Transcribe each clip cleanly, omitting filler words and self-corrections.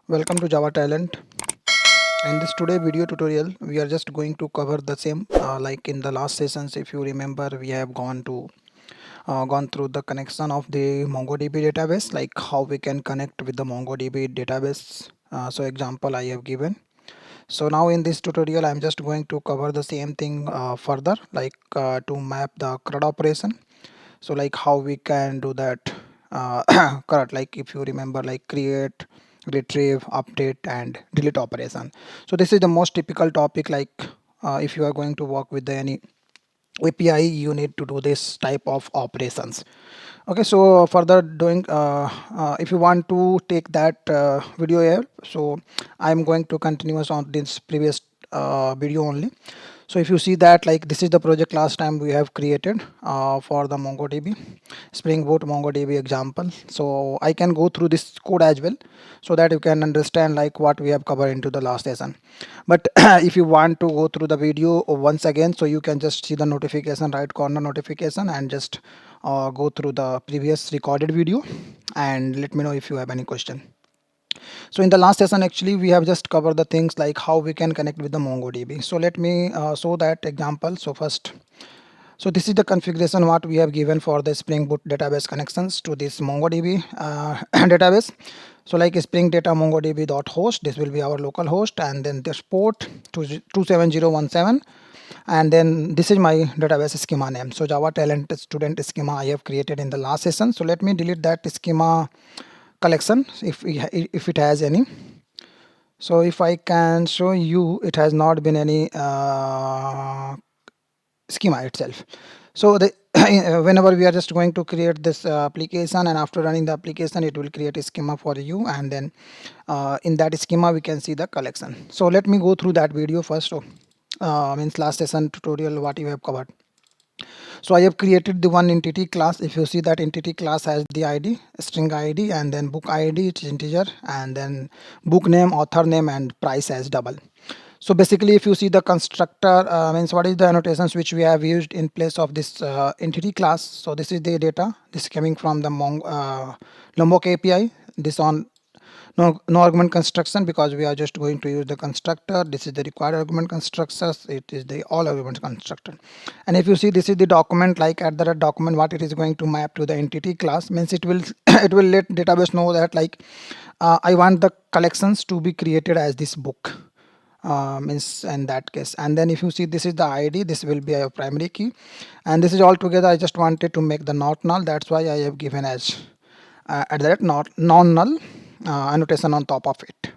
Welcome to Java Talent. In this today video tutorial, we are just going to cover the same like in the last sessions. If you remember, we have gone through the connection of the MongoDB database, like how we can connect with the MongoDB database. So example I have given. So now in this tutorial, I'm just going to cover the same thing further, like to map the CRUD operation. So like how we can do that correct, like if you remember, like create, retrieve, update and delete operation. So this is the most typical topic, like if you are going to work with any API, you need to do this type of operations. Okay, so further doing if you want to take that video here, so I'm going to continuous on this previous video only. So if you see that, like this is the project last time we have created for the MongoDB Spring Boot MongoDB example. So I can go through this code as well, so that you can understand like what we have covered into the last session. But if you want to go through the video once again, so you can just see the notification, right corner notification, and just go through the previous recorded video and let me know if you have any question. So in the last session, actually, we have just covered the things like how we can connect with the MongoDB. So let me show that example. So first, so this is the configuration what we have given for the Spring Boot database connections to this MongoDB database. So like Spring Data MongoDB.host, this will be our local host, and then this port 27017, and then this is my database schema name. So Java Talent student schema I have created in the last session. So let me delete that schema collection if it has any. So if I can show you, it has not been any schema itself. So the whenever we are just going to create this application, and after running the application, it will create a schema for you, and then in that schema we can see the collection. So let me go through that video first. So means last session tutorial what you have covered. So I have created the one entity class. If you see, that entity class has the ID, string ID, and then book ID, it's integer, and then book name, author name, and price as double. So basically, if you see the constructor, means what is the annotations which we have used in place of this entity class. So this is the data. This is coming from the Lombok API. This on no argument construction, because we are just going to use the constructor. This is the required argument constructors. It is the all argument constructor. And if you see, this is the document, like at the document what it is going to map to the entity class, means it will it will let database know that like I want the collections to be created as this book, means in that case. And then if you see, this is the ID, this will be a primary key, and this is all together. I just wanted to make the not null, that's why I have given as at that not non-null annotation on top of it.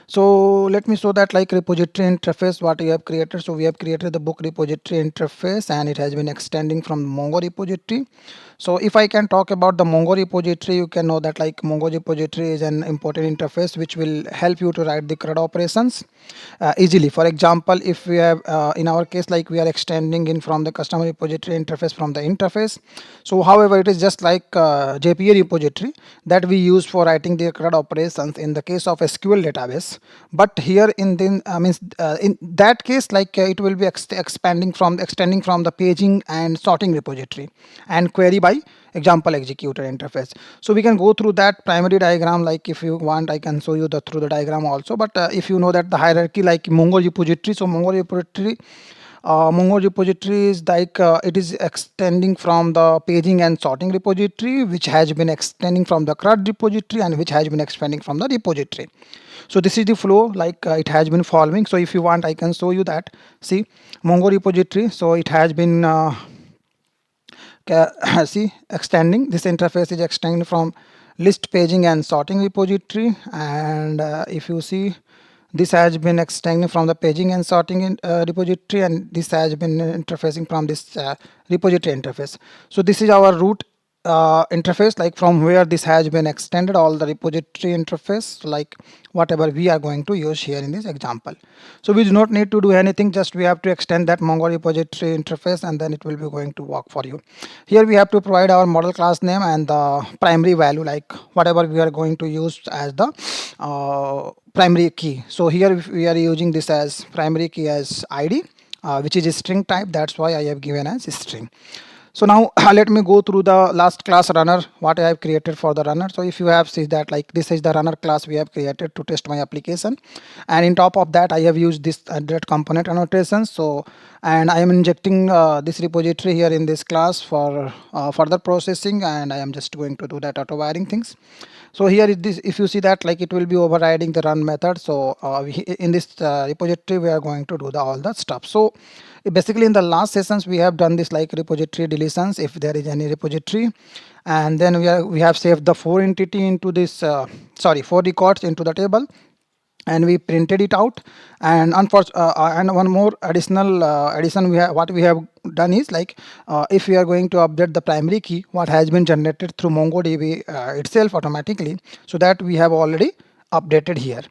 So let me show that like repository interface what we have created. So we have created the book repository interface, and it has been extending from Mongo repository. So if I can talk about the Mongo repository, you can know that like Mongo repository is an important interface which will help you to write the CRUD operations easily. For example, if we have in our case, like we are extending in from the customer repository interface from the interface. So however, it is just like JPA repository that we use for writing the CRUD operations in the case of SQL database. But here in the means in that case, like it will be extending from the paging and sorting repository and query by example executor interface. So we can go through that primary diagram, like if you want I can show you the through the diagram also. But if you know that the hierarchy like Mongo repository, so Mongo repository is like it is extending from the paging and sorting repository, which has been extending from the CRUD repository, and which has been expanding from the repository. So this is the flow like it has been following. So if you want I can show you that. See, Mongo repository, so it has been see extending, this interface is extending from list paging and sorting repository. And if you see, this has been extending from the paging and sorting repository, and this has been interfacing from this repository interface. So this is our root interface, like from where this has been extended all the repository interface, like whatever we are going to use here in this example. So we do not need to do anything, just we have to extend that Mongo repository interface, and then it will be going to work for you. Here we have to provide our model class name and the primary value, like whatever we are going to use as the primary key. So here we are using this as primary key as ID, which is a string type, that's why I have given as string. So now let me go through the last class runner, what I have created for the runner. So if you have seen that, like, this is the runner class we have created to test my application, and in top of that I have used this direct component annotation. So, and I am injecting this repository here in this class for further processing, and I am just going to do that auto wiring things. So here is this, if you see that, like, it will be overriding the run method. So in this repository we are going to do the all the stuff. So basically in the last sessions we have done this, like, repository deletions if there is any repository, and then we have saved the four entity into this four records into the table, and we printed it out. And and one more additional addition, we have what we have done is, like, if we are going to update the primary key what has been generated through MongoDB itself automatically, so that we have already updated here,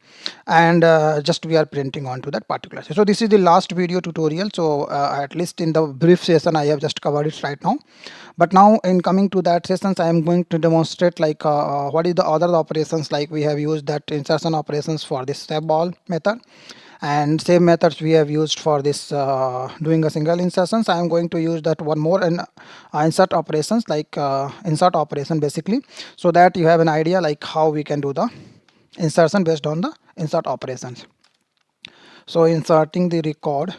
and just we are printing onto that particular. So this is the last video tutorial. So at least in the brief session I have just covered it right now, but now in coming to that sessions I am going to demonstrate, like, what is the other operations. Like, we have used that insertion operations for this step ball method, and same methods we have used for this doing a single insertions. I am going to use that one more, and insert operations, like insert operation basically, so that you have an idea like how we can do the insertion based on the insert operations. So inserting the record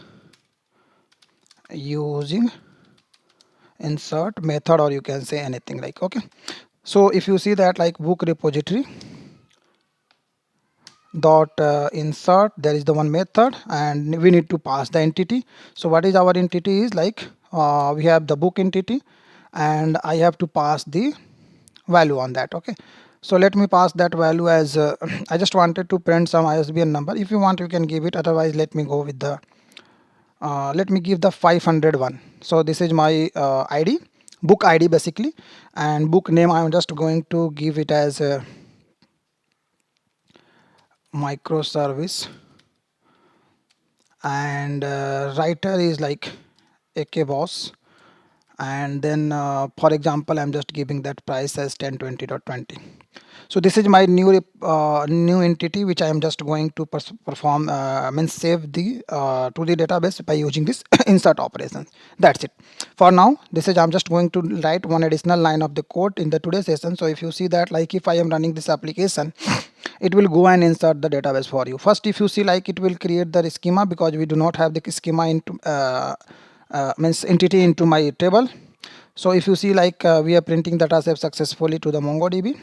using insert method, or you can say anything like, okay. So if you see that, like, book repository dot insert, there is the one method, and we need to pass the entity. So what is our entity is, like, we have the book entity, and I have to pass the value on that, okay. So let me pass that value as I just wanted to print some ISBN number. If you want you can give it, otherwise let me go with the let me give the 501. So this is my ID, book ID basically, and book name I'm just going to give it as microservice, and writer is like AK boss, and then for example I'm just giving that price as 1020.20. So this is my new entity which I am just going to perform means save the to the database by using this insert operations. That's it for now. This is, I'm just going to write one additional line of the code in the today's session. So if you see that, like, if I am running this application, it will go and insert the database for you. First, if you see, like, it will create the schema, because we do not have the schema into means entity into my table. So if you see, like, we are printing data set successfully to the MongoDB.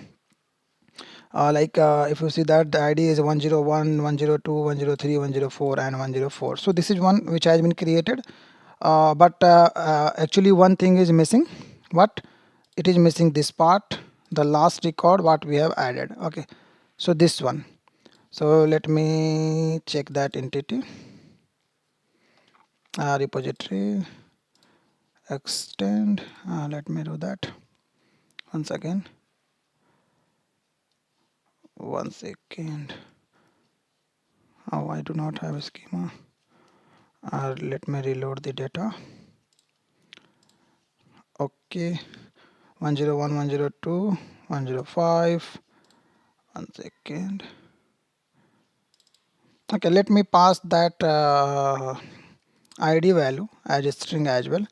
If you see that the ID is 101, 102, 103, 104, and 104. So this is one which has been created, but actually one thing is missing. What it is missing? This part, the last record what we have added, okay. So this one. So let me check that entity, repository extend, let me do that once again. One second. Oh, I do not have a schema. Let me reload the data. Okay, 101, 102, 105. One second. Okay, let me pass that ID value as a string as well.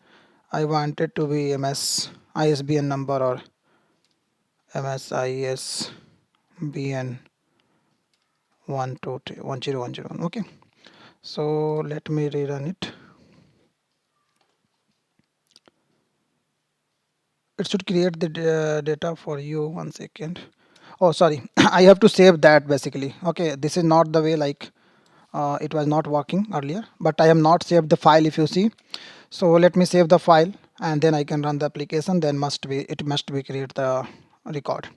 I want it to be MS ISBN number or MS ISBN 12010. Okay, so let me rerun it. It should create the data for you. One second. Oh, sorry. I have to save that basically. Okay, this is not the way, like, it was not working earlier, but I have not saved the file if you see. So let me save the file, and then I can run the application. Then it must be create the record.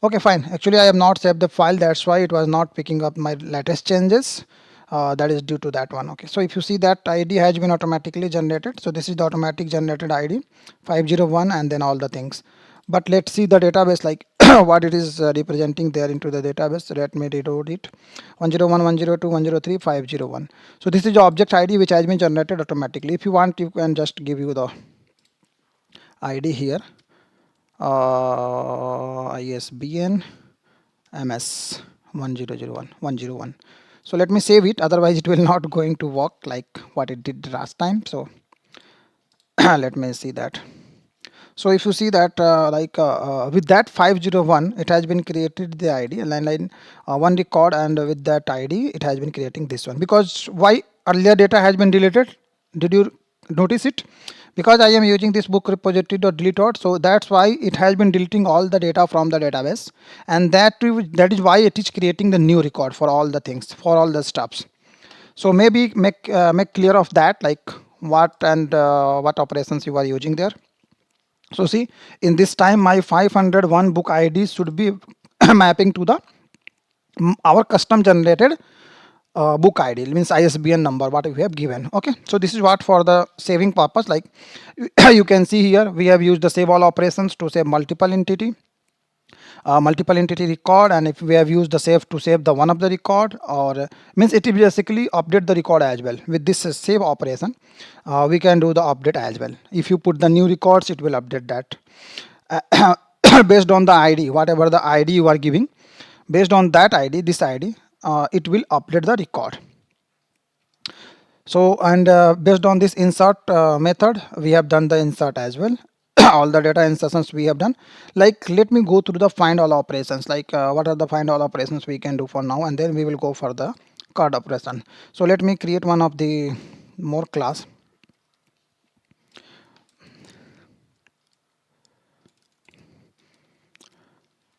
Okay, fine. Actually, I have not saved the file. That's why it was not picking up my latest changes. That is due to that one. Okay, so if you see that ID has been automatically generated. So this is the automatic generated ID 501, and then all the things. But let's see the database, like, what it is representing there into the database. So let me reload it. 101, 102, 103, 501. So this is the object ID which has been generated automatically. If you want, you can just give you the ID here. ISBN MS 1001 101. So let me save it, otherwise it will not going to work like what it did last time. So let me see that. So if you see that with that 501 it has been created the id line one record, and with that id it has been creating this one. Because why earlier data has been deleted, did you notice it? Because I am using this book repository delete out, so that's why it has been deleting all the data from the database, and that is why it is creating the new record for all the things, for all the stuffs. So maybe make clear of that, like what operations you are using there. So see, in this time my 501 book id should be mapping to the our custom generated book id, means isbn number what we have given. Okay, so this is what for the saving purpose, like you can see here we have used the save all operations to save multiple entity record, and if we have used the save to save the one of the record, or means it will basically update the record as well. With this save operation we can do the update as well. If you put the new records it will update that based on the id, whatever the id you are giving, based on that id, this id, it will update the record. So, and based on this insert method we have done the insert as well. All the data insertions we have done. Like let me go through the find all operations, like what are the find all operations we can do for now, and then we will go for the card operation. So let me create one of the more class.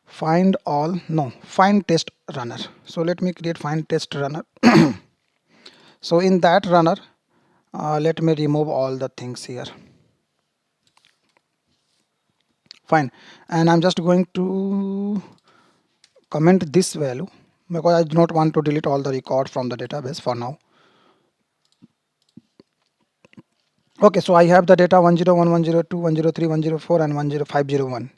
Find all, no, find test runner. So let me create find test runner. So in that runner let me remove all the things here. Fine, and I'm just going to comment this value because I do not want to delete all the record from the database for now. Okay, so I have the data 101, 102, 103, 104 and 10501.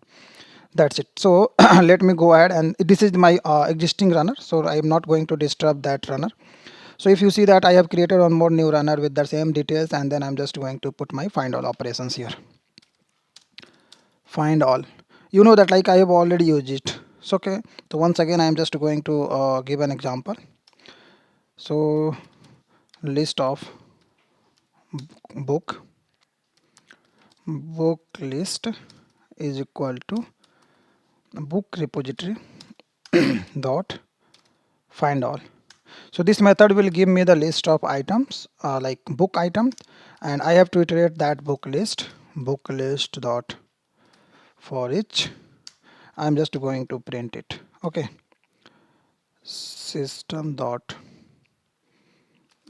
That's it. So let me go ahead, and this is my existing runner, so I am not going to disturb that runner. So if you see that I have created one more new runner with the same details, and then I'm just going to put my find all operations here. Find all, you know that like I have already used it. So okay, so once again I am just going to give an example. So list of book list is equal to book repository dot find all. So this method will give me the list of items like book items, and I have to iterate that book list dot for each. I'm just going to print it. Okay, system dot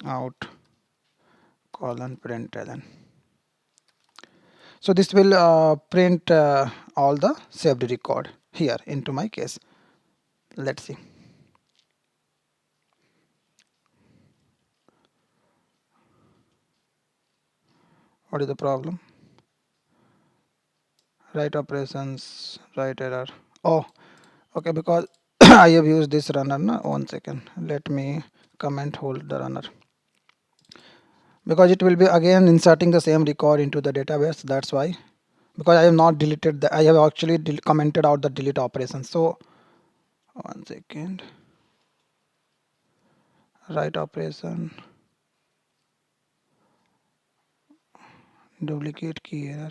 out colon println. So this will print all the saved record here into my case. Let's see. What is the problem? Write operations, write error. Oh, okay, because I have used this runner. No? 1 second. Let me comment hold the runner. Because it will be again inserting the same record into the database. That's why. Because I have not deleted the, I have actually commented out the delete operation. So 1 second. Write operation. Duplicate key error.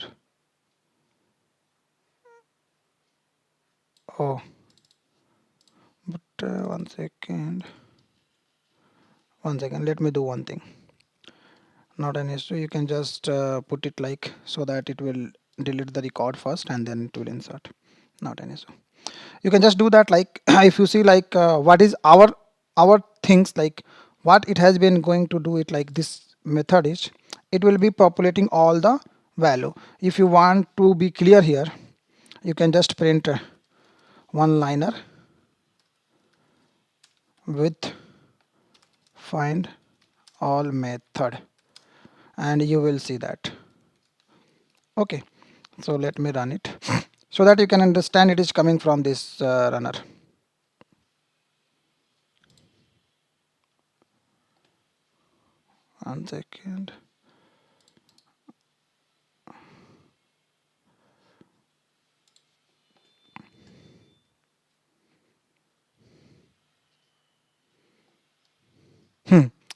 Oh, but 1 second. 1 second. Let me do one thing. Not an issue. You can just put it like so that it will delete the record first and then it will insert. Not an issue. You can just do that. Like if you see like what is our things, like what it has been going to do it, like this method is it will be populating all the value. If you want to be clear here, you can just print one liner with find all method, and you will see that. Okay, so let me run it so that you can understand it is coming from this runner. One second.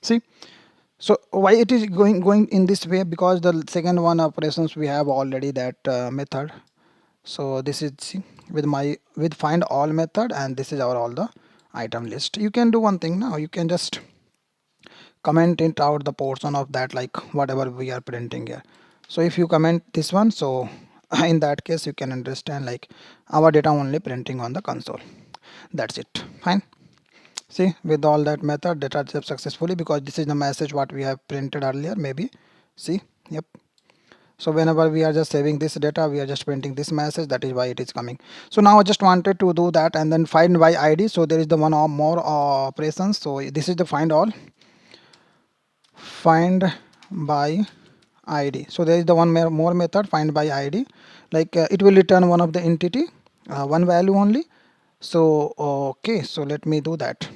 See, So why it is going in this way? Because the second one operations we have already that method. So this is, see, with find all method, and this is our all the item list. You can do one thing now. You can just comment it out the portion of that, like whatever we are printing here. So if you comment this one, so in that case you can understand like our data only printing on the console. That's it. Fine. See, with all that method data saved successfully, because this is the message what we have printed earlier, maybe. See, yep. So whenever we are just saving this data, we are just printing this message. That is why it is coming. So now I just wanted to do that and then find by ID. So there is the one or more operations. So this is the find all, find by ID. So there is the one more method, find by ID. Like it will return one of the entity, one value only. So okay, so let me do that.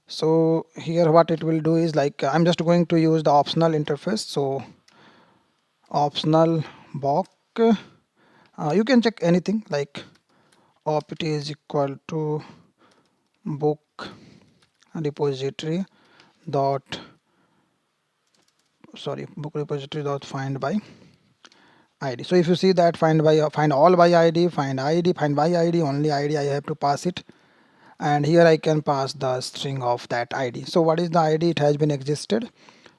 So here what it will do is like I'm just going to use the optional interface. So optional box, you can check anything like opt is equal to book repository dot, sorry, book repository dot find by ID. So if you see that find by find all by ID, find by ID, only ID I have to pass it, and here I can pass the string of that ID. So what is the ID? It has been existed,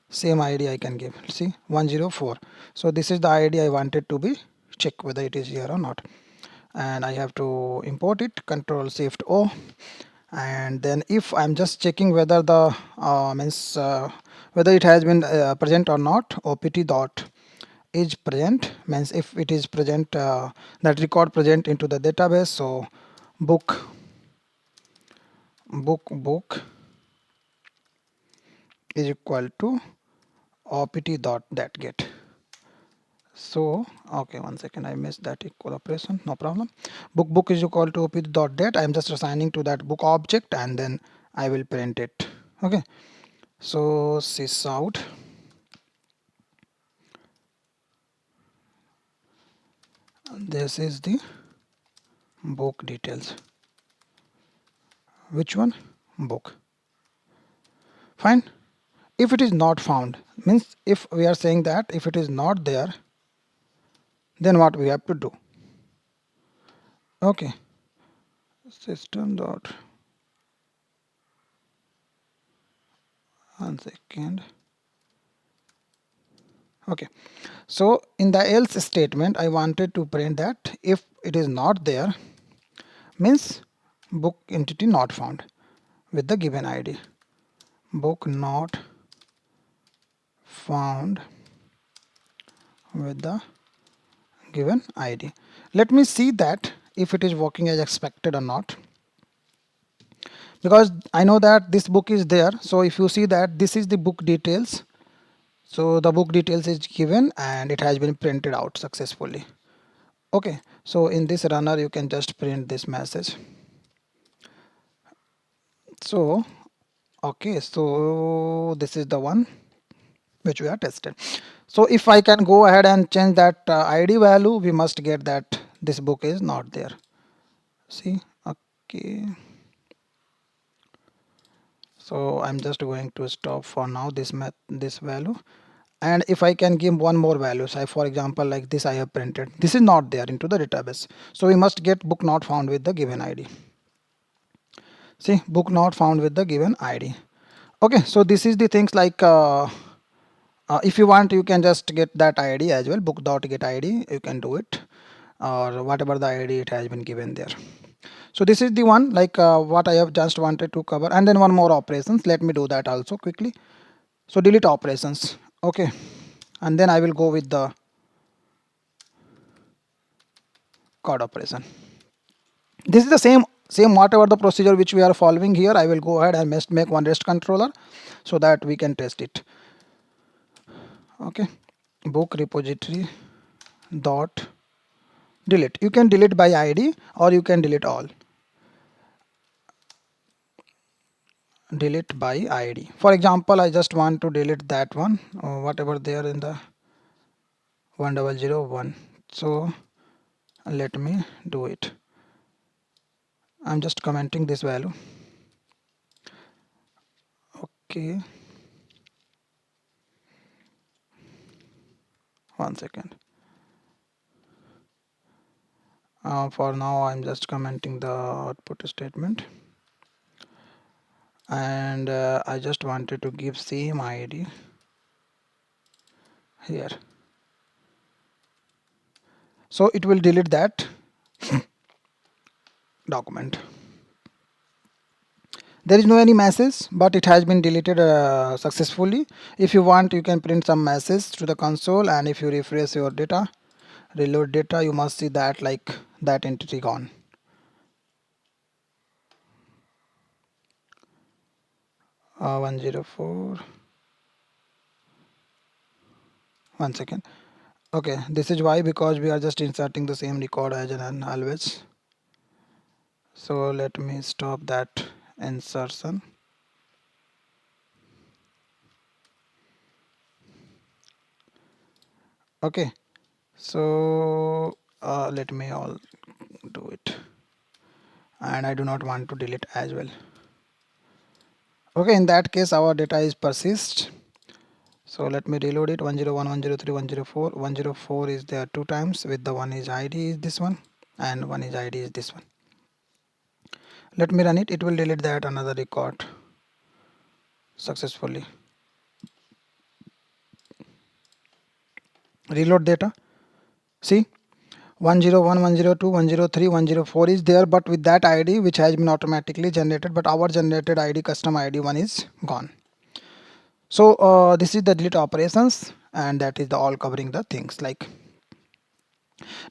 same ID I can give. See, 104. So this is the ID I wanted to be check whether it is here or not, and I have to import it, control shift O, and then if I'm just checking whether the means whether it has been present or not, opt dot is present, means if it is present, that record present into the database. So book is equal to opt dot that get. So okay, one second, I missed that equal operation, no problem. Book is equal to opt dot that. I'm just assigning to that book object, and then I will print it. Okay, so sys out, this is the book details. Which one? Book. Fine. If it is not found, means if we are saying that if it is not there, then what we have to do? Okay, system dot, one second. Okay, so in the else statement I wanted to print that if it is not there, means book entity not found with the given ID. Book not found with the given ID. Let me see that if it is working as expected or not, because I know that this book is there. So if you see that this is the book details, so the book details is given and it has been printed out successfully. Okay, so in this runner you can just print this message. So okay, so this is the one which we are tested. So if I can go ahead and change that ID value, we must get that this book is not there. See, okay, so I'm just going to stop for now this value, and if I can give one more value, say for example like this, I have printed this is not there into the database, so we must get book not found with the given ID. See, book not found with the given ID. Okay, so this is the things like if you want, you can just get that ID as well, book dot get ID, you can do it, or whatever the ID it has been given there. So this is the one like what I have just wanted to cover, and then one more operations. Let me do that also quickly. So delete operations. Okay, and then I will go with the CRUD operation. This is the same whatever the procedure which we are following here. I will go ahead and make one REST controller so that we can test it. Okay, book repository dot delete. You can delete by ID or you can delete all. Delete by ID. For example, I just want to delete that one, whatever there in the 1001. So let me do it. I'm just commenting this value. Okay, 1 second. For now I'm just commenting the output statement, and I just wanted to give same ID here, so it will delete that document. There is no any message, but it has been deleted successfully. If you want, you can print some message to the console, and if you refresh your data, reload data, you must see that like that entity gone. 104. 1 second. Okay, this is why, because we are just inserting the same record as an always. So let me stop that insertion. Okay, so let me all do it, and I do not want to delete as well. Okay, in that case our data is persist. So let me reload it. 101, 103, 104. 104 is there two times, with the one is ID is this one, and one is ID is this one. Let me run it. It will delete that another record successfully. Reload data. See, 101, 102, 103, 104 is there, but with that ID which has been automatically generated, but our generated ID, custom ID one, is gone. So this is the delete operations, and that is the all covering the things. Like,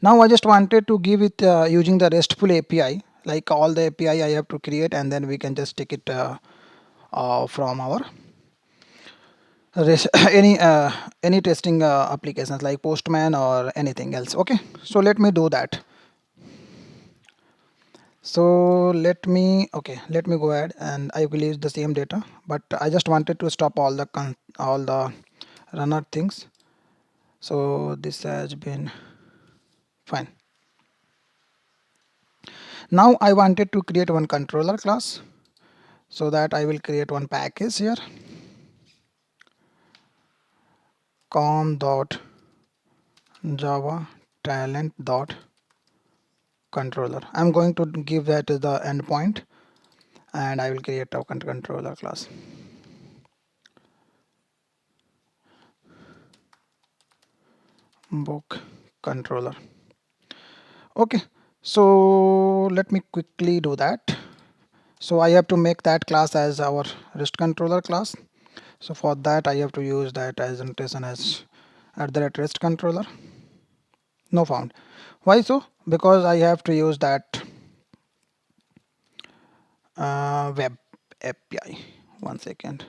now I just wanted to give it using the RESTful API, like all the API I have to create, and then we can just take it from our any any testing applications like Postman or anything else. Okay, so let me do that. So let me go ahead, and I will use the same data, but I just wanted to stop all the all the runner things. So this has been fine. Now I wanted to create one controller class, so that I will create one package here, com.java talent.controller. I'm going to give that as the endpoint, and I will create a controller class. Book controller. Okay, so let me quickly do that. So I have to make that class as our REST controller class. So for that I have to use that as notation as @REST controller. No found. Why so? Because I have to use that web API. 1 second.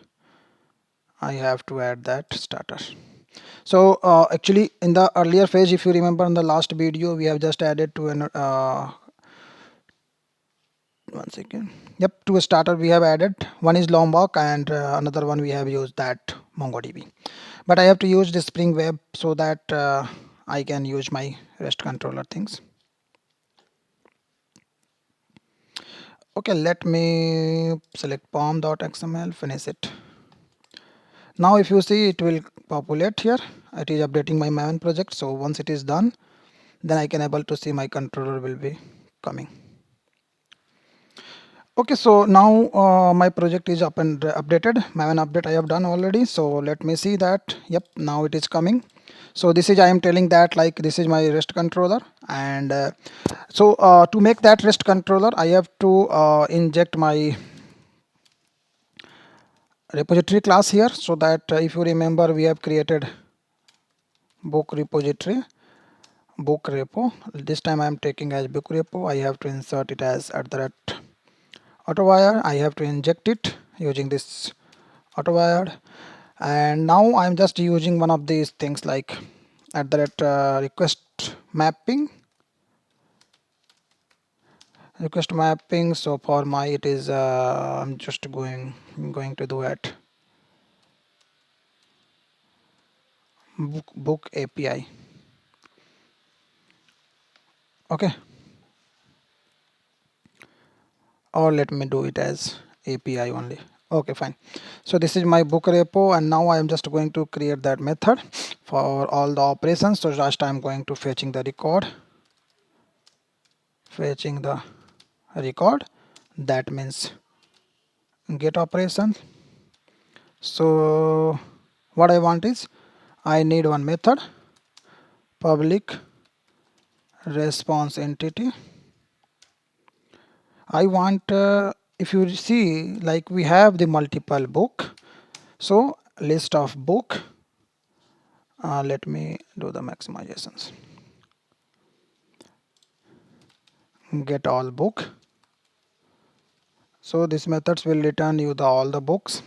I have to add that starter. So actually in the earlier phase, if you remember in the last video, we have just added to an 1 second. Yep, to a starter we have added one is Lombok, and another one we have used that MongoDB. But I have to use the Spring Web so that I can use my REST controller things. Okay, let me select pom.xml, finish it. Now if you see, it will populate here. It is updating my maven project. So once it is done, then I can able to see my controller will be coming. Okay, so now my project is up and updated. Maven update I have done already. So let me see that. Yep, now it is coming. So this is, I am telling that like this is my REST controller, and so to make that REST controller, I have to inject my repository class here, so that if you remember, we have created book repository, book repo. This time I am taking as book repo. I have to insert it as @autowire. I have to inject it using this @autowire, and now I'm just using one of these things like @request mapping. Request mapping. So for my it is I'm just going to do it book API. Okay, or let me do it as API only. Okay, fine. So this is my book repo, and now I am just going to create that method for all the operations. So just I'm going to fetching the record, fetching the record. That means get operation. So what I want is I need one method, public response entity. I want if you see, like, we have the multiple book, so list of book. Let me do the maximizations. Get all book. So these methods will return you the all the books.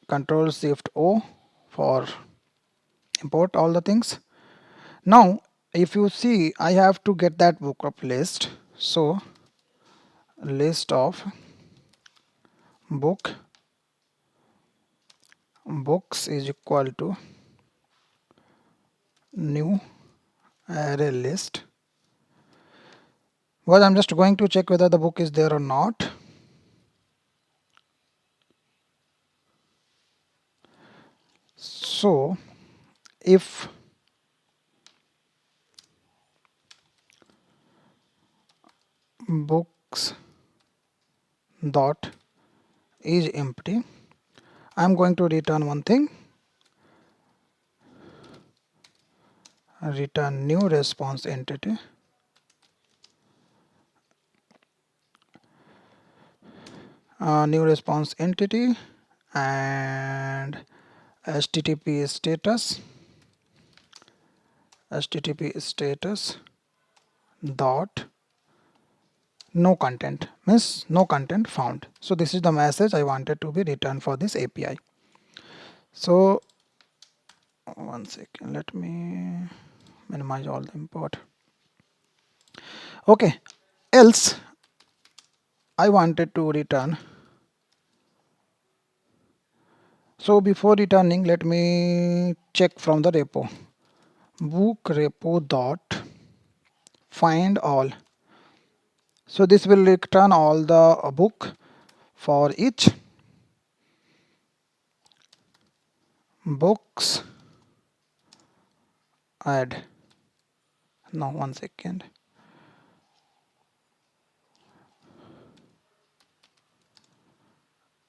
Control Shift O for import all the things. Now if you see, I have to get that book of list. So list of book books is equal to new array list. Well, I'm just going to check whether the book is there or not. So if books dot is empty, I'm going to return one thing, return new response entity, new response entity, and http status dot no content, means no content found. So this is the message I wanted to be returned for this API. So one second, let me minimize all the import. Okay, else I wanted to return. So before returning, let me check from the repo. Book repo dot find all. So this will return all the book for each books add. Now one second.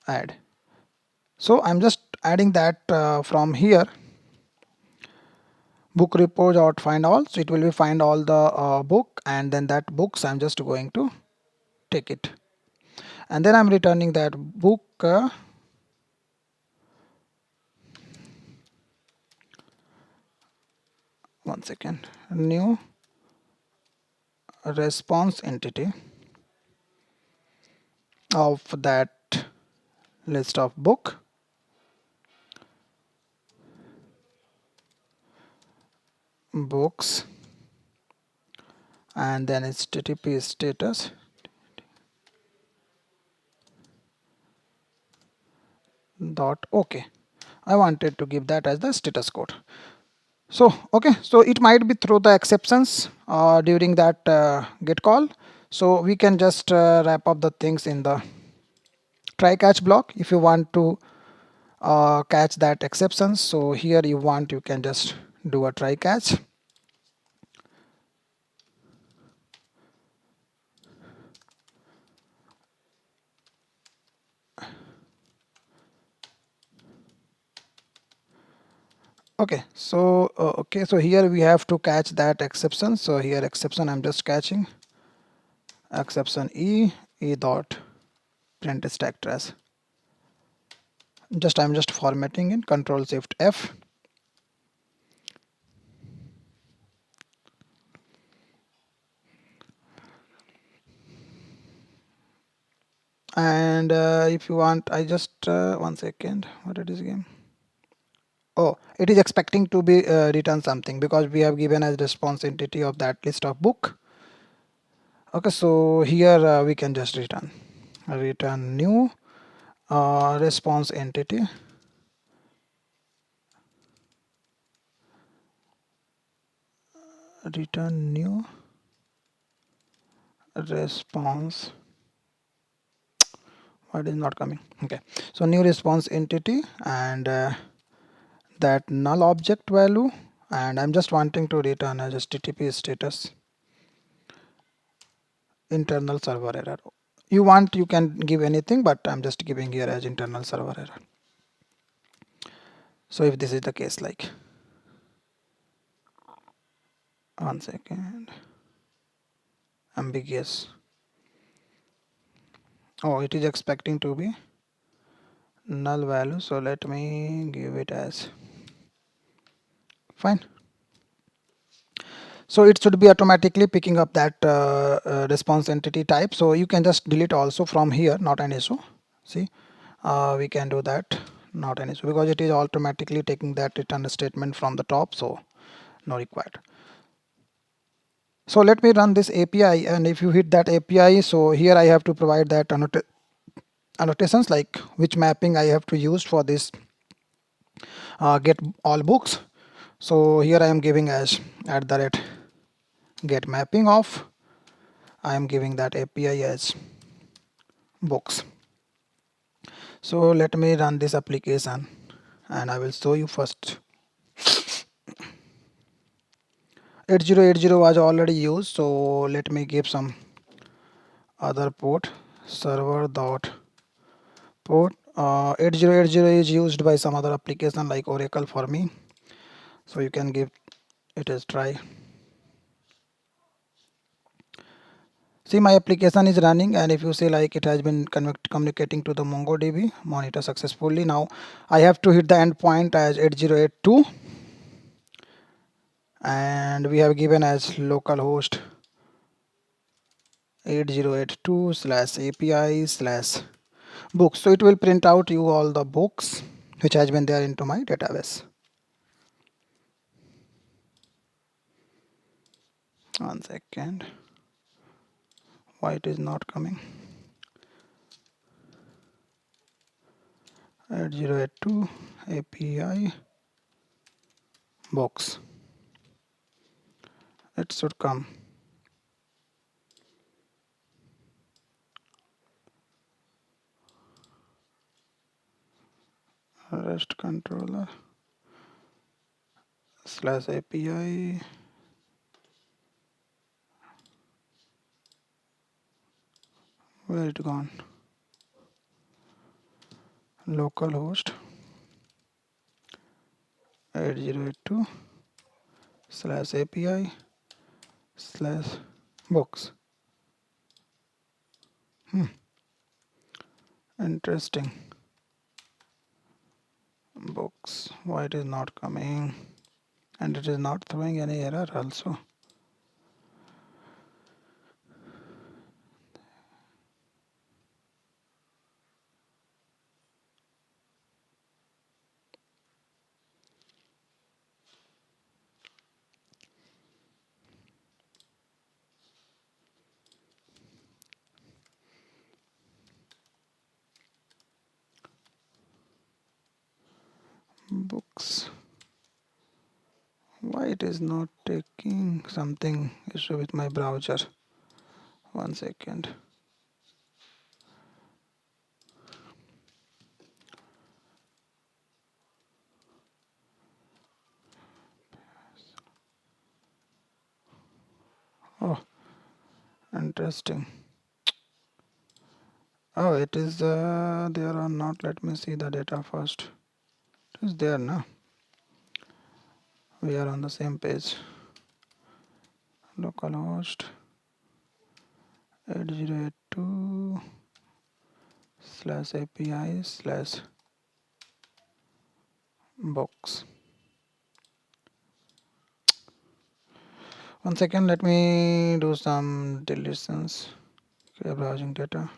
Add. So I'm just adding that from here. Book repo dot find all. So it will be find all the book, and then that books I'm just going to take it, and then I'm returning that book. One second. New response entity of that list of book, books, and then http status dot okay. I wanted to give that as the status code. So okay, so it might be through the exceptions during that get call. So we can just wrap up the things in the try catch block if you want to catch that exceptions. So here you can just do a try catch. Okay, so here we have to catch that exception. So here exception I'm just catching exception e dot print stack trace. I'm just formatting in Control Shift F. And if you want, I just one second, what it is again? Oh, it is expecting to be return something because we have given as response entity of that list of book. Okay, so here we can just return new response entity, return new response. Why it is not coming? Okay, so new response entity and that null object value, and I'm just wanting to return as HTTP status internal server error. You can give anything, but I'm just giving here as internal server error. So if this is the case, like, 1 second, ambiguous. Oh, it is expecting to be null value, so let me give it as fine. So it should be automatically picking up that response entity type. So you can just delete also from here, not an issue. See, we can do that, not an issue, because it is automatically taking that return statement from the top, so no required. So let me run this API, and if you hit that API, so here I have to provide that annotations like which mapping I have to use for this get all books. So here I am giving as @get mapping of. I am giving that API as books. So let me run this application and I will show you first. 8080 was already used, so let me give some other port, server dot port. 8080 is used by some other application like Oracle for me, so you can give it a try. See, my application is running, and if you see, like, it has been communicating to the MongoDB monitor successfully. Now I have to hit the endpoint as 8082, and we have given as localhost 8082/API/books. So it will print out you all the books which has been there into my database. 1 second, why it is not coming? 8082 API box, it should come. REST controller /API. Where it gone? Localhost 8082/API/books. Interesting. Books, why it is not coming? And it is not throwing any error also. Books, why it is not taking? Something issue with my browser. 1 second. Oh, interesting. Oh, it is there or not? Let me see the data first. It is there now. We are on the same page. Localhost 8082/API/books. 1 second, let me do some deletions. Clear browsing data.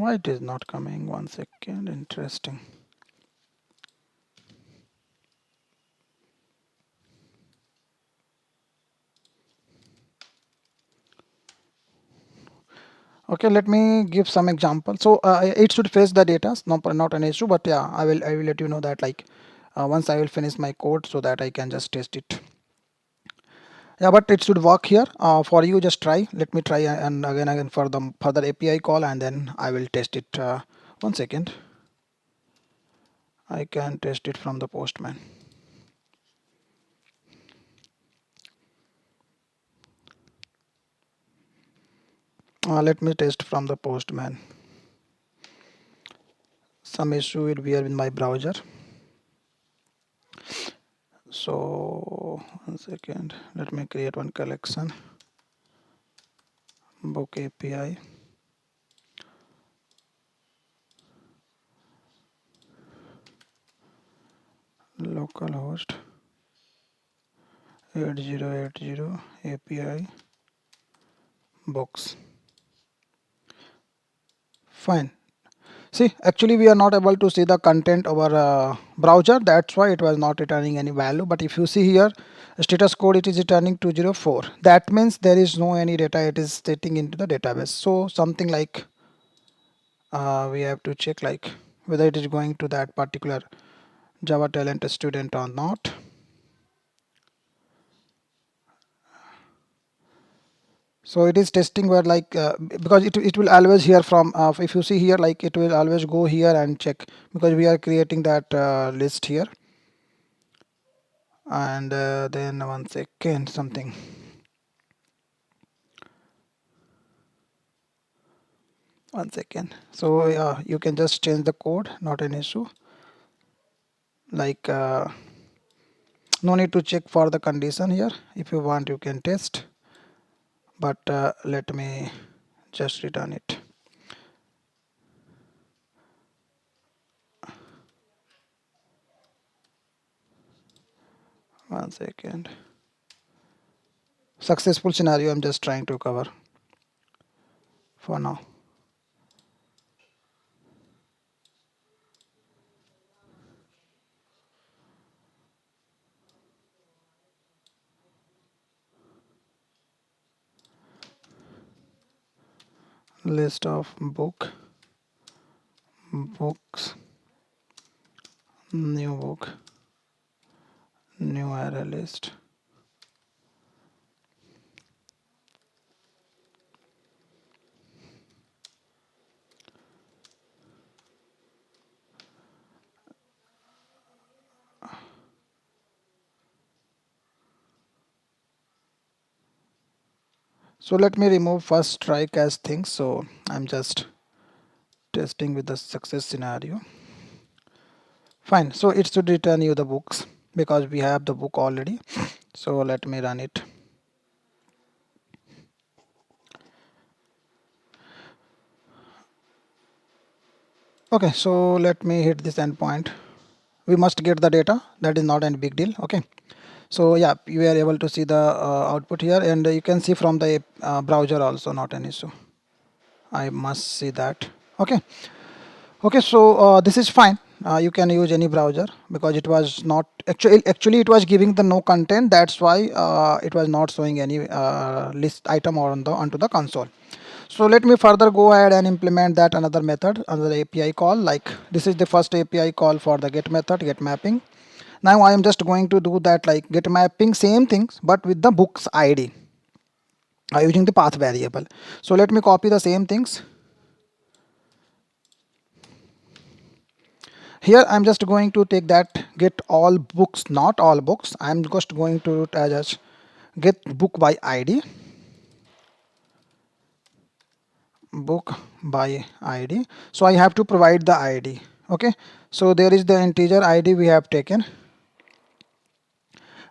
Why it is not coming? 1 second. Interesting. Okay, let me give some example. So it should fetch the data, not an issue, but yeah, I will let you know that like once I will finish my code so that I can just test it. Yeah, but it should work here. For you, just try. Let me try and again for the further API call, and then I will test it. 1 second. I can test it from the Postman. Let me test from the Postman. Some issue will be here with my browser. So 1 second. Let me create one collection. Book API. Localhost 8080 API box. Fine. See, actually we are not able to see the content over browser. That's why it was not returning any value. But if you see here, status code, it is returning 204. That means there is no any data. It is sitting into the database. So something like we have to check like whether it is going to that particular Java talent student or not. So it is testing where like because it will always hear from if you see here like it will always go here and check because we are creating that list here. And then 1 second something. One second. So yeah, you can just change the code, not an issue. Like no need to check for the condition here. If you want, you can test. But let me just return it. 1 second. Successful scenario. I'm just trying to cover for now. List of books, new book, new array list. So let me remove first strike as things. So I'm just testing with the success scenario. Fine. So it should return you the books because we have the book already. So let me run it. Okay, so let me hit this endpoint. We must get the data. That is not a big deal. Okay. So yeah, you are able to see the output here, and you can see from the browser also, not an issue. I must see that. Okay. Okay, so this is fine. You can use any browser because it was not actually it was giving the no content. That's why it was not showing any list item or on the onto the console. So let me further go ahead and implement that another method, another API call. Like this is the first API call for the get method, get mapping. Now I am just going to do that like get mapping, same things, but with the book's ID using the path variable. So let me copy the same things. Here I'm just going to take that get all books, not all books. I'm just going to just get book by ID, book by ID. So I have to provide the ID. Okay, so there is the integer ID we have taken,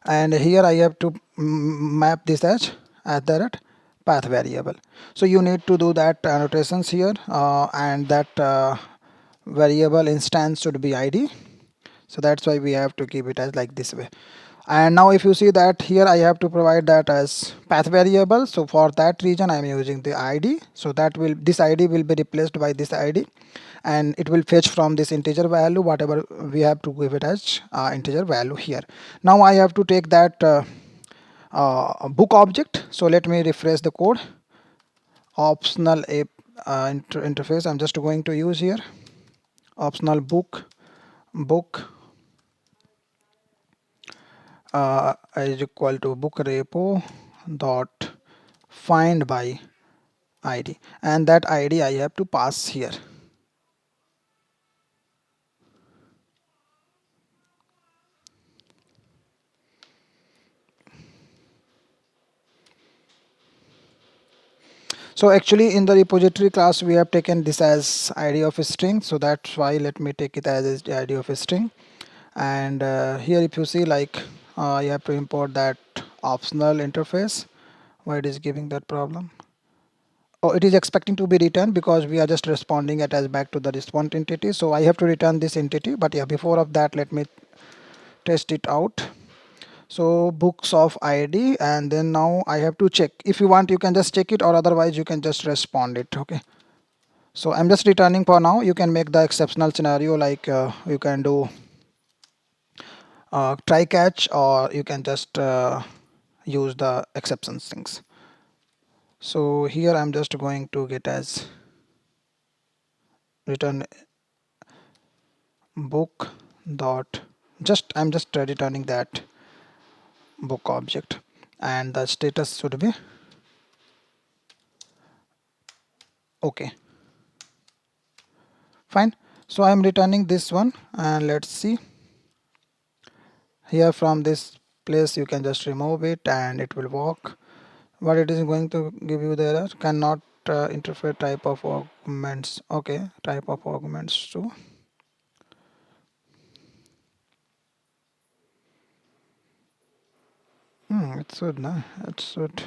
and here I have to map this as the path variable. So you need to do that annotations here, and that variable instance should be ID. So that's why we have to keep it as like this way. And now if you see that here I have to provide that as path variable. So for that reason I am using the ID. So that will this ID will be replaced by this ID, and it will fetch from this integer value whatever we have to give it as integer value here. Now I have to take that book object. So let me refresh the code. Optional interface I'm just going to use here. Optional book is equal to book repo dot find by id, and that id I have to pass here. So actually in the repository class we have taken this as id of a string, so that's why let me take it as the id of a string. And here if you see, like you have to import that optional interface. Why it is giving that problem? Oh, it is expecting to be returned because we are just responding it as back to the response entity, so I have to return this entity. But yeah, before of that let me test it out. So books of id, and then now I have to check. If you want you can just check it, or otherwise you can just respond it. Okay, so I'm just returning for now. You can make the exceptional scenario, like you can do try catch, or you can just use the exceptions things. So here I'm just going to get as return book dot, just I'm just returning that book object, and the status should be okay. Fine. So I'm returning this one, and let's see here. From this place you can just remove it and it will work. But it is going to give you the error, cannot interfere type of augments. Okay, type of augments too. It should, no, it should.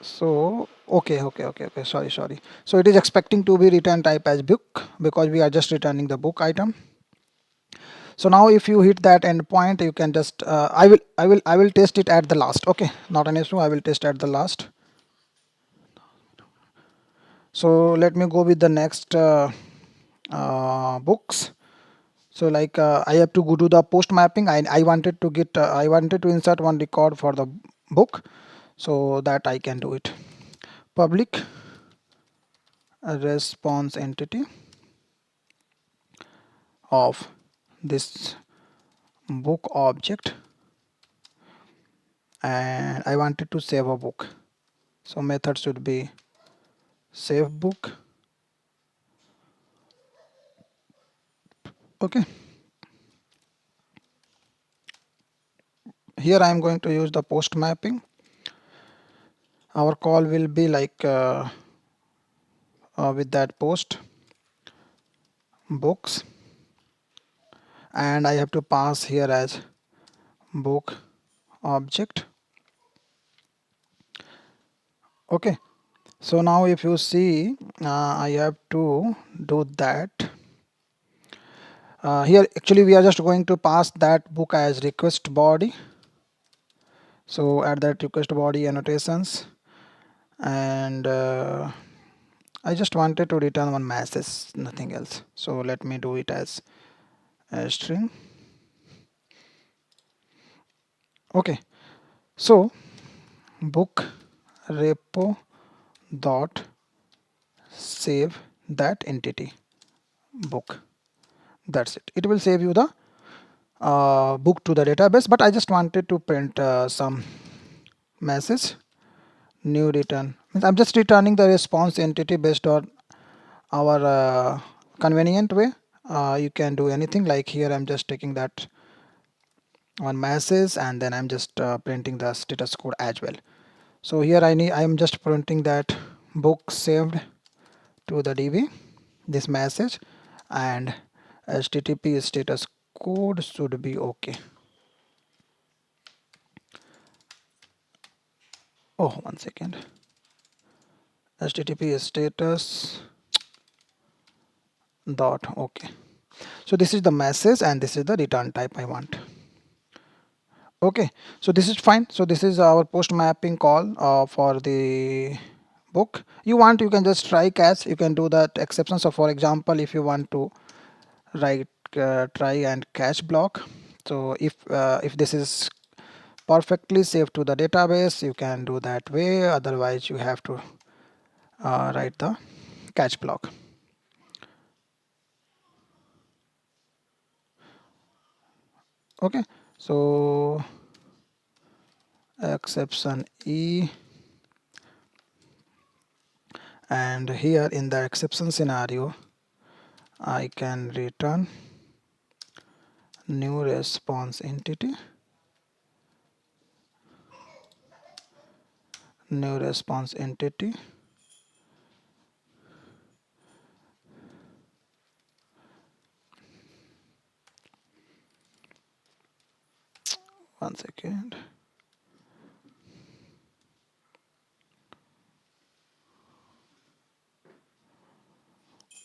So okay, sorry. So it is expecting to be return type as book because we are just returning the book item. So now if you hit that endpoint you can just I will test it at the last. Okay, not an issue, I will test at the last. So let me go with the next books. So like I have to go to the post mapping. I wanted to get I wanted to insert one record for the book, so that I can do it. Public response entity of this book object, and I wanted to save a book. So method should be save book. Okay, here I am going to use the post mapping. Our call will be like with that post books, and I have to pass here as book object. Okay, so now if you see I have to do that. Here actually we are just going to pass that book as request body. So add that request body annotations, and I just wanted to return one message, nothing else. So let me do it as a string. Okay, so book repo dot save that entity book. That's it. It will save you the book to the database, but I just wanted to print some message. New return means I'm just returning the response entity based on our convenient way. You can do anything, like here I'm just taking that one message and then I'm just printing the status code as well. So here I'm just printing that book saved to the DB, this message, and HTTP status code should be okay. Oh, 1 second. HTTP status dot okay. So this is the message and this is the return type I want. Okay, so this is fine. So this is our post mapping call for the book. You want, you can just try catch, you can do that exception. So for example, if you want to write try and catch block, so if this is perfectly saved to the database, you can do that way. Otherwise you have to write the catch block. Okay, so exception E, and here in the exception scenario I can return new response entity, new response entity, one second.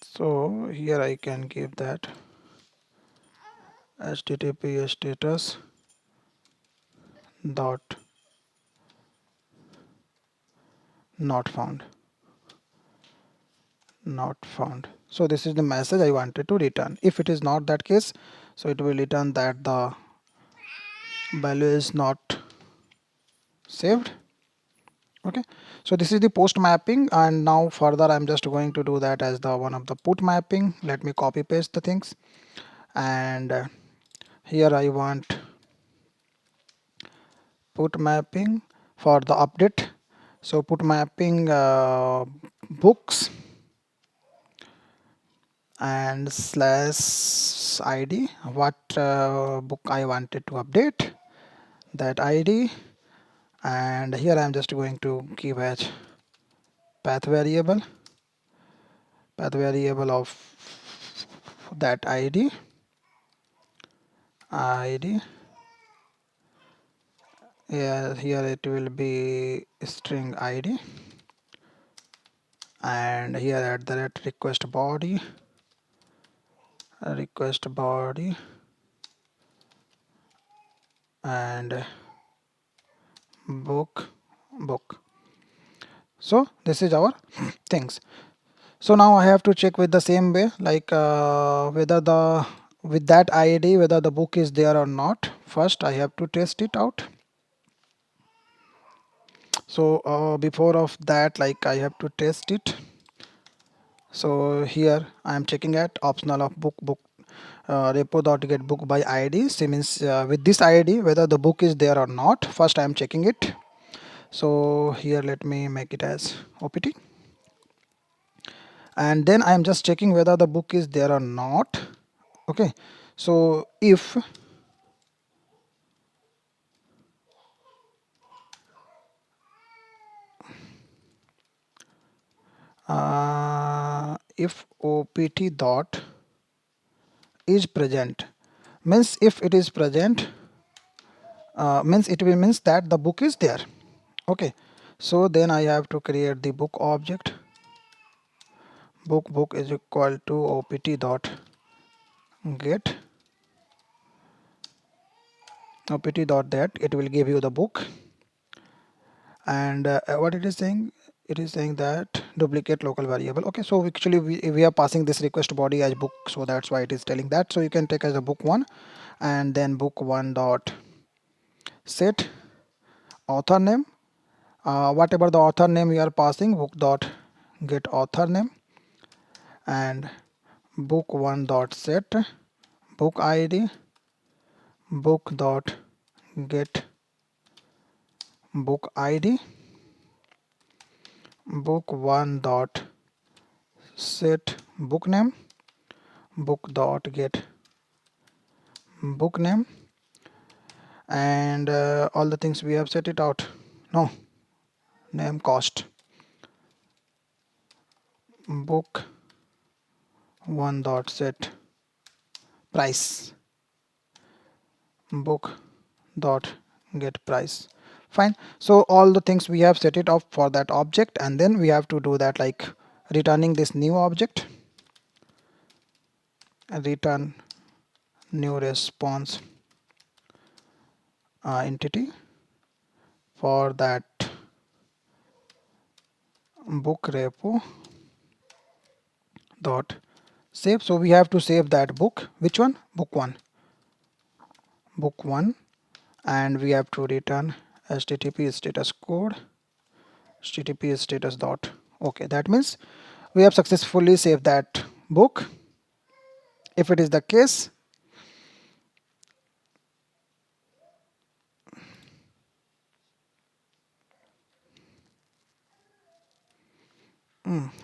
So here I can give that http status dot not found, not found. So this is the message I wanted to return. If it is not that case, so it will return that the value is not saved. Okay, so this is the post mapping, and now further I'm just going to do that as the one of the put mapping. Let me copy paste the things, and here I want put mapping for the update. So put mapping books and slash id, what book I wanted to update, that id, and here I'm just going to give as path variable, of that id, here it will be string id, and here at the request body, and book. So this is our things. So now I have to check with the same way, like whether the with that id whether the book is there or not. First I have to test it out. So before of that, like I have to test it. So here I am checking at optional of book repo.get book by id. So means with this id whether the book is there or not. First I am checking it. So here let me make it as opt, and then I am just checking whether the book is there or not. Okay, so if if opt dot is present, means if it is present, means it will means that the book is there. Okay, so then I have to create the book object. Book is equal to opt dot get opt dot that, it will give you the book. And what it is saying, it is saying that duplicate local variable. Okay, so actually we are passing this request body as book, so that's why it is telling that. So you can take as a book one, and then book one dot set author name, whatever the author name you are passing, book dot get author name, and book one dot set book id, book dot get book id, book one dot set book name, book dot get book name, and all the things we have set it out. No, name cost, book one dot set price, book dot get price. Fine, so all the things we have set it up for that object, and then we have to do that like returning this new object, return new response entity for that book repo dot save. So we have to save that book, which one, book one, and we have to return http status code, http status dot Okay, that means we have successfully saved that book. If it is the case,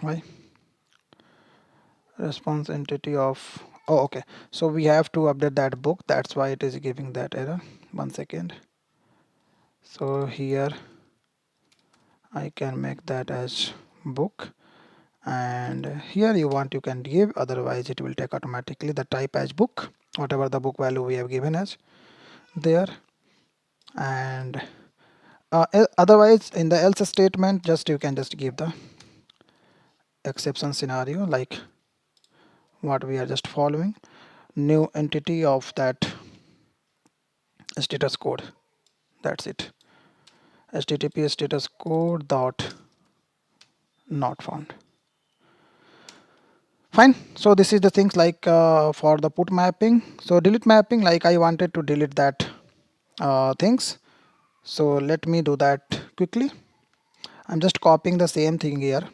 why response entity of, oh okay, so we have to update that book, that's why it is giving that error. 1 second. So here I can make that as book, and here you want, you can give, otherwise it will take automatically the type as book, whatever the book value we have given as there. And otherwise in the else statement, just you can just give the exception scenario like what we are just following, new entity of that status code, that's it, http status code dot not found. Fine. So this is the things like for the put mapping. So delete mapping, like I wanted to delete that things, so let me do that quickly. I'm just copying the same thing here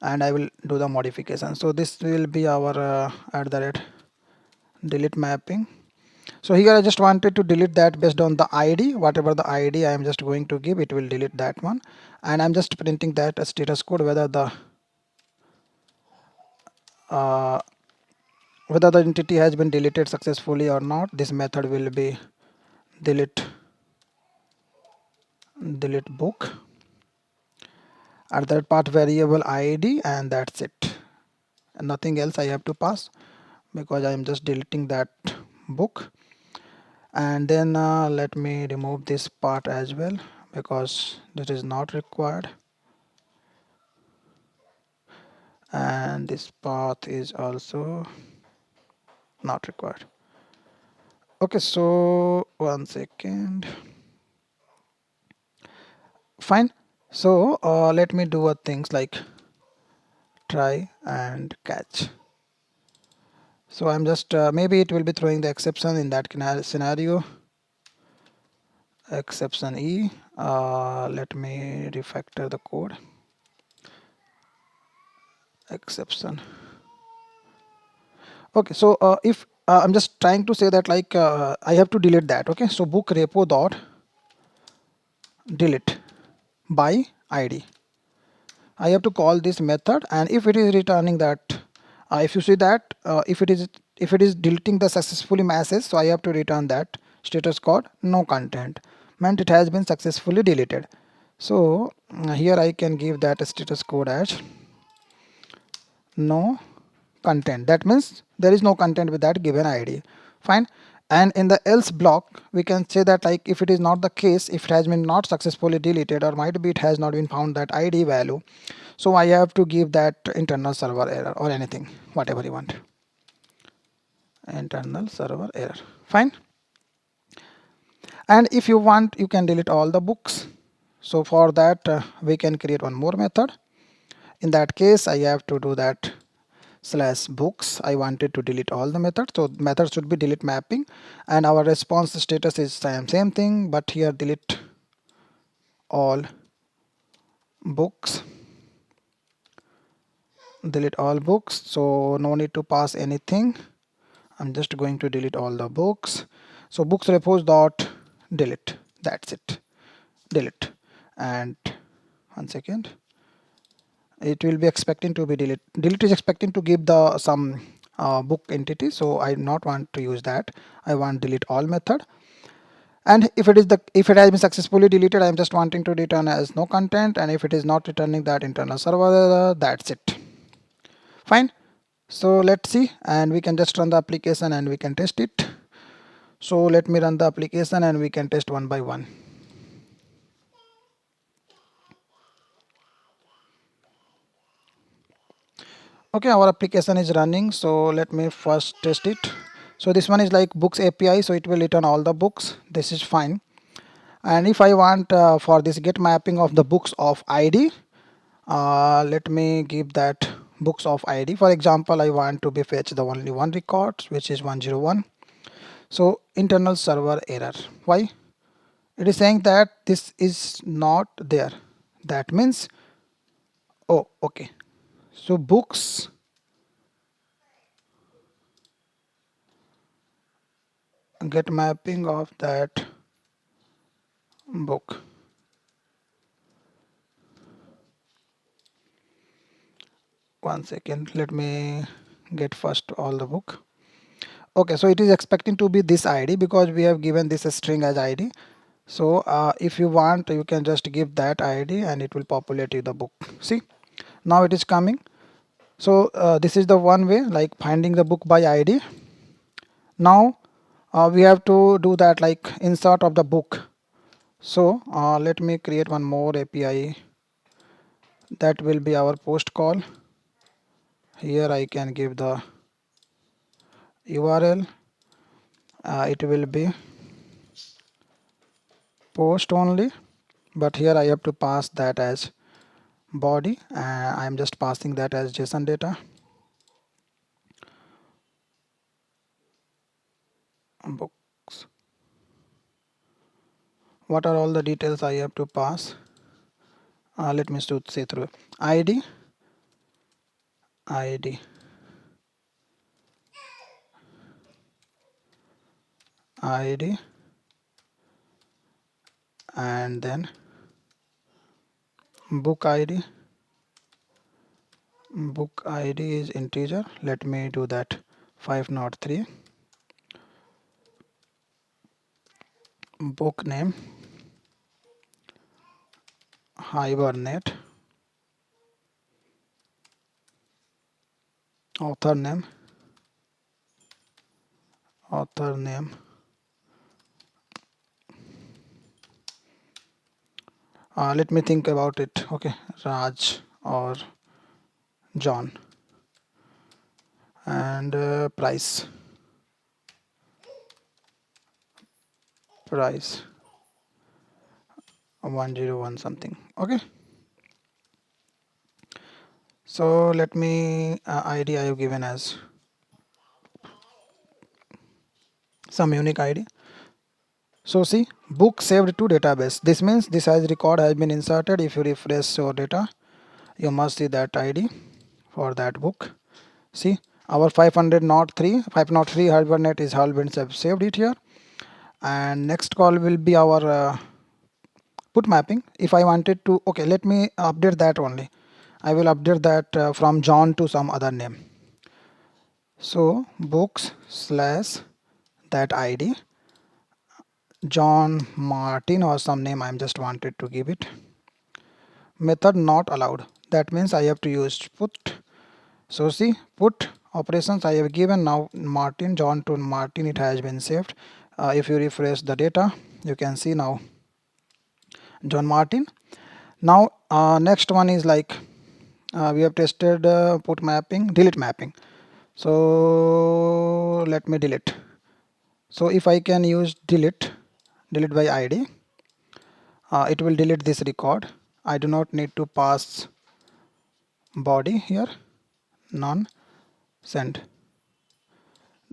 and I will do the modification. So this will be our at the rate delete mapping. So here I just wanted to delete that based on the ID, whatever the ID I am just going to give, it will delete that one. And I'm just printing that as status code, uh, whether the entity has been deleted successfully or not. This method will be delete book at that part variable ID, and that's it. And nothing else I have to pass because I am just deleting that book. And then let me remove this part as well because this is not required, and this path is also not required. Okay, so 1 second. Fine. So let me do a things like try and catch. So I'm just maybe it will be throwing the exception in that scenario, exception E. Let me refactor the code, exception. Okay, so if I'm just trying to say that like I have to delete that. Okay, so book repo dot delete by ID. I have to call this method, and if it is returning that, if you see that if it is deleting the successfully message, so I have to return that status code no content, meant it has been successfully deleted. So here I can give that status code as no content, that means there is no content with that given ID. Fine. And in the else block we can say that like if it is not the case, if it has been not successfully deleted, or might be it has not been found that ID value, so I have to give that internal server error or anything, whatever you want, internal server error. Fine. And if you want, you can delete all the books. So for that we can create one more method. In that case I have to do that slash books. I wanted to delete all the methods, so method should be delete mapping, and our response status is same thing, but here delete all books, delete all books. So no need to pass anything, I'm just going to delete all the books. So books repos dot delete, that's it, delete. And 1 second, it will be expecting to be delete is expecting to give the some book entity, so I do not want to use that. I want delete all method. And if it has been successfully deleted, I'm just wanting to return as no content, and if it is not returning that internal server error, that's it. Fine. So let's see, and we can just run the application and we can test it. So let me run the application and we can test one by one. Okay, our application is running, so let me first test it. So this one is like books API, so it will return all the books. This is fine. And if I want for this get mapping of the books of ID, let me give that books of ID. For example, I want to be fetch the only one record, which is 101. So internal server error. Why? It is saying that this is not there. That means, oh, okay. So books get mapping of that book. One second, let me get first all the book. Okay, so it is expecting to be this ID because we have given this string as ID. So if you want, you can just give that ID and it will populate you the book. See, now it is coming. So this is the one way, like finding the book by ID. Now we have to do that like insert of the book. So let me create one more API. That will be our post call. Here I can give the URL. It will be post only, but here I have to pass that as body. I am just passing that as JSON data. Books. What are all the details I have to pass? Let me see through. ID, ID, ID, and then book ID. Book ID is integer. Let me do that 503. Book name Hibernate. Author name author name let me think about it. Okay, Raj or John. And price 101 something. Okay, so let me ID I have given as some unique ID. So see, book saved to database. This means this has record has been inserted. If you refresh your data, you must see that ID for that book. See, our 503 Hibernate is all been saved it here. And next call will be our put mapping. If I wanted to, okay, let me update that only. I will update that from John to some other name. So books slash that ID John Martin or some name I'm just wanted to give it. Method not allowed. That means I have to use put. So see, put operations I have given. Now Martin, John to Martin, it has been saved. If you refresh the data, you can see now John Martin. Now next one is like we have tested put mapping, delete mapping. So let me delete. So if I can use delete by ID, it will delete this record. I do not need to pass body here. None. Send.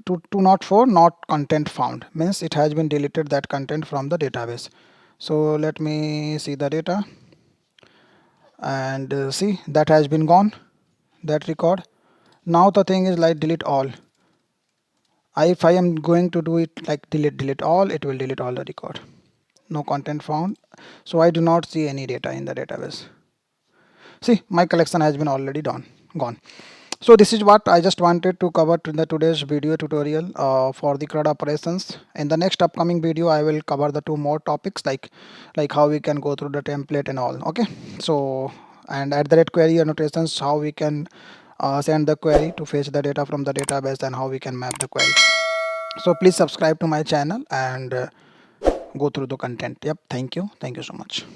204 not content found means it has been deleted that content from the database. So let me see the data and see that has been gone, that record. Now the thing is like delete all. If I am going to do it like delete all, it will delete all the record. No content found. So I do not see any data in the database. See, my collection has been already gone. So this is what I just wanted to cover in the today's video tutorial for the CRUD operations. In the next upcoming video, I will cover the two more topics like how we can go through the template and all. Okay. So and at the rate query annotations, how we can send the query to fetch the data from the database and how we can map the query. So please subscribe to my channel and go through the content. Yep. Thank you so much.